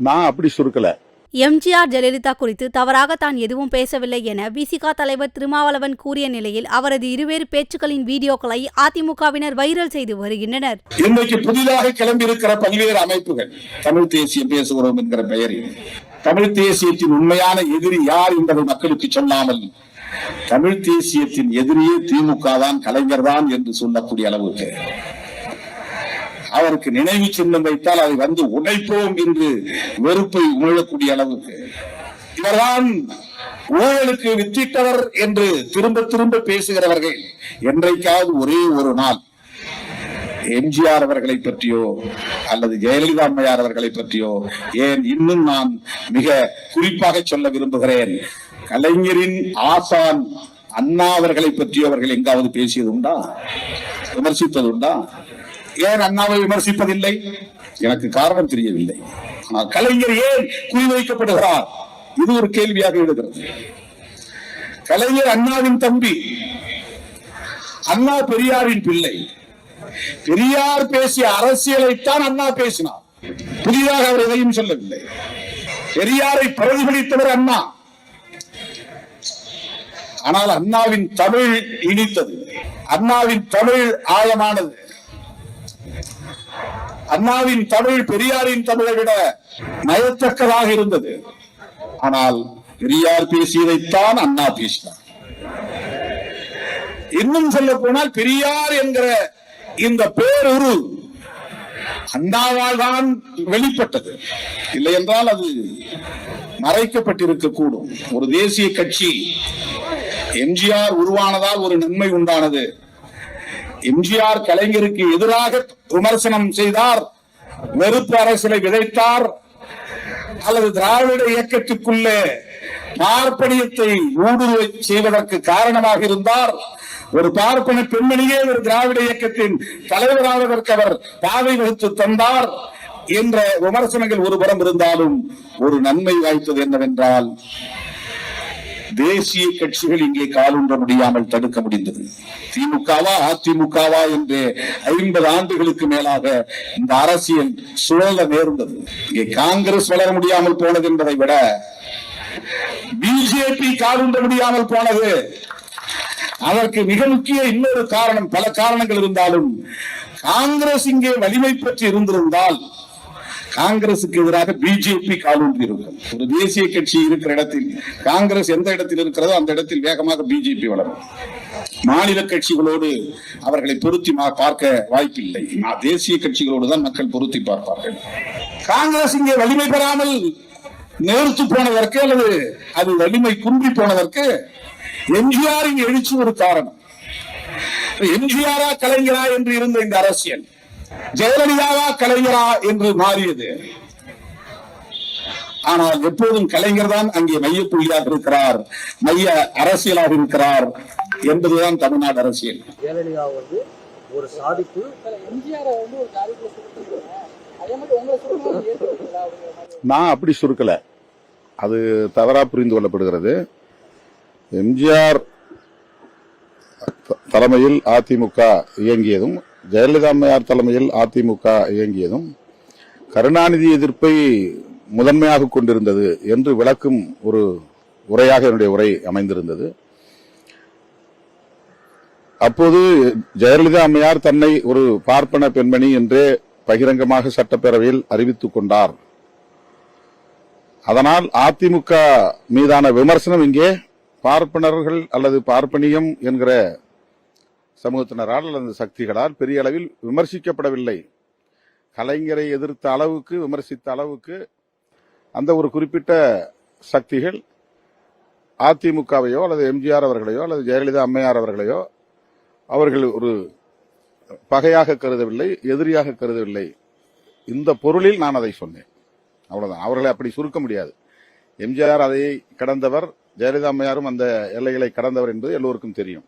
நான் அப்படி சுருக்கல. எம்ஜிஆர் ஜெயலலிதா குறித்து தவறாக தான் எதுவும் பேசவில்லை என விசிக தலைவர் திருமாவளவன் கூறிய நிலையில் அவரது இருவேறு பேச்சுக்களின் வீடியோக்களை அதிமுகவினர் வைரல் செய்து வருகின்றனர். இன்றைக்கு புதிதாக கிளம்பியிருக்கிற பல்வேறு அமைப்புகள் தமிழ் தேசியம் பேசுகிறோம் என்கிற பெயரில் தமிழ் தேசியத்தின் உண்மையான எதிரி யார் என்பதை மக்களுக்கு சொல்லாமல் தமிழ் தேசியத்தின் எதிரியே திமுக தான், கலைஞர் தான் என்று சொல்லக்கூடிய அளவுக்கு அவருக்கு நினைவு சின்னம் வைத்தால் அதை வந்து உடைப்போம் என்று வெறுப்பை உணரக்கூடிய அளவுக்கு இவர்தான் ஊழலுக்கு வித்திட்டவர் என்று திரும்ப திரும்ப பேசுகிறவர்கள் என்றைக்காவது ஒரே ஒரு நாள் எம்ஜிஆர் அவர்களை பற்றியோ அல்லது ஜெயலலிதா அம்மையார் அவர்களை பற்றியோ, ஏன் இன்னும் நான் மிக குறிப்பாக சொல்ல விரும்புகிறேன், கலைஞரின் ஆசான் அண்ணா அவர்களை பற்றியோ அவர்கள் எங்காவது பேசியது உண்டா, விமர்சித்தது உண்டா? ஏன் அண்ணாவை விமர்சிப்பதில்லை? எனக்கு காரணம் தெரியவில்லை. ஆனால் கலைஞர் ஏன் குறிவைக்கப்படுகிறார்? இது ஒரு கேள்வியாக எழுகிறது. கலைஞர் அண்ணாவின் தம்பி, அண்ணா பெரியாரின் பிள்ளை. பெரியார் பேசிய அரசியலைத்தான் அண்ணா பேசினார். புதிதாக அவர் எதையும் சொல்லவில்லை. பெரியாரை பிரதிபலித்தவர் அண்ணா. ஆனால் அண்ணாவின் தமிழ் இனித்தது, அண்ணாவின் தமிழ் ஆழமானது, அண்ணாவின் தமிழ் பெரியாரின் தமிழை விட நயத்தக்கதாக இருந்தது. ஆனால் பெரியார் பேசியதைத்தான் அண்ணா பேசினார். இன்னும் சொல்ல போனால் பெரியார் என்கிற இந்த பேருரு அண்ணாவால் தான் வெளிப்பட்டது. இல்லை என்றால் அது மறைக்கப்பட்டிருக்க கூடும். ஒரு தேசிய கட்சி எம்ஜிஆர் உருவானதால் ஒரு நன்மை உண்டானது. எம்ஜிஆர் கலைஞருக்கு எதிராக விமர்சனம் செய்தார், வெறுப்பு அரசியலை விதைத்தார், அல்லது திராவிட இயக்கத்துக்குள்ளே பார்ப்பனியத்தை ஊடுருவ செய்வதற்கு காரணமாக இருந்தார். ஒரு பார்ப்பன பெண்மணியே ஒரு திராவிட இயக்கத்தின் தலைவராவதற்கு அவர் பாதை வகுத்து தந்தார் என்ற விமர்சனங்கள் ஒருபுறம் இருந்தாலும் ஒரு நன்மை வாய்த்தது என்னவென்றால் தேசிய கட்சிகள் இங்கே காலூன்ற முடியாமல் தடுக்க முடிந்தது. திமுகவா அதிமுகவா என்று 50 ஆண்டுகளுக்கு மேலாக இந்த அரசியல் சுழல நேர்ந்தது. இங்கே காங்கிரஸ் வளர முடியாமல் போனது என்பதை விட பிஜேபி காலூன்ற முடியாமல் போனது. அதற்கு மிக முக்கிய இன்னொரு காரணம், பல காரணங்கள் இருந்தாலும் காங்கிரஸ் இங்கே வலிமை பெற்று இருந்திருந்தால் காங்கிரசுக்கு எதிராக பிஜேபி காலூன்றி இருக்கும். ஒரு தேசிய கட்சி இருக்கிற இடத்தில் காங்கிரஸ் எந்த இடத்தில் இருக்கிறதோ அந்த இடத்தில் வேகமாக பிஜேபி வளரும். மாநில கட்சிகளோடு அவர்களை பொருத்தி பார்க்க வாய்ப்பில்லை. தேசிய கட்சிகளோடு தான் மக்கள் பொருத்தி பார்ப்பார்கள். காங்கிரஸ் இங்கே வலிமை பெறாமல் நேர்த்து போனதற்கு அல்லது அது வலிமை குன்றி போனதற்கு எம்ஜிஆரின் எழுச்சி ஒரு காரணம். எம்ஜிஆரா கலைஞரா என்று இருந்த இந்த அரசியல் ஜெயலலிதாவா கலைஞரா என்று மாறியது. ஆனால் எப்போதும் கலைஞர் தான் அங்கே மையப்புள்ளியாக இருக்கிறார், மைய அரசியலாக இருக்கிறார் என்பதுதான் தமிழ்நாடு அரசியல். ஜெயலலிதா வந்து ஒரு சாதிப்பு, நான் அப்படி சுருக்கல, அது தவறா புரிந்து கொள்ளப்படுகிறது. எம்ஜிஆர் தலைமையில் அதிமுக இயங்கியதும் ஜெயலலிதா அம்மையார் தலைமையில் அதிமுக இயங்கியதும் கருணாநிதி எதிர்ப்பை முதன்மையாக கொண்டிருந்தது என்று விளக்கும் ஒரு உரையாக என்னுடைய உரை அமைந்திருந்தது. அப்போது ஜெயலலிதா அம்மையார் தன்னை ஒரு பார்ப்பன பெண்மணி என்றே பகிரங்கமாக சட்டப்பேரவையில் அறிவித்துக் கொண்டார். அதனால் அதிமுக மீதான விமர்சனம் இங்கே பார்ப்பனர்கள் அல்லது பார்ப்பனியம் என்கிற சமூகத்தினரால் அல்லது சக்திகளால் பெரிய அளவில் விமர்சிக்கப்படவில்லை. கலைஞரை எதிர்த்த அளவுக்கு, விமர்சித்த அளவுக்கு அந்த ஒரு குறிப்பிட்ட சக்திகள் அதிமுகவையோ அல்லது எம்ஜிஆர் அவர்களையோ அல்லது ஜெயலலிதா அம்மையார் அவர்களையோ அவர்கள் ஒரு பகையாக கருதவில்லை, எதிரியாக கருதவில்லை. இந்த பொருளில் நான் அதை சொன்னேன். அவ்வளவுதான். அவர்களை அப்படி சுருக்க முடியாது. எம்ஜிஆர் அதை கடந்தவர், ஜெயலலிதா அம்மையாரும் அந்த எல்லைகளை கடந்தவர் என்பது எல்லோருக்கும் தெரியும்.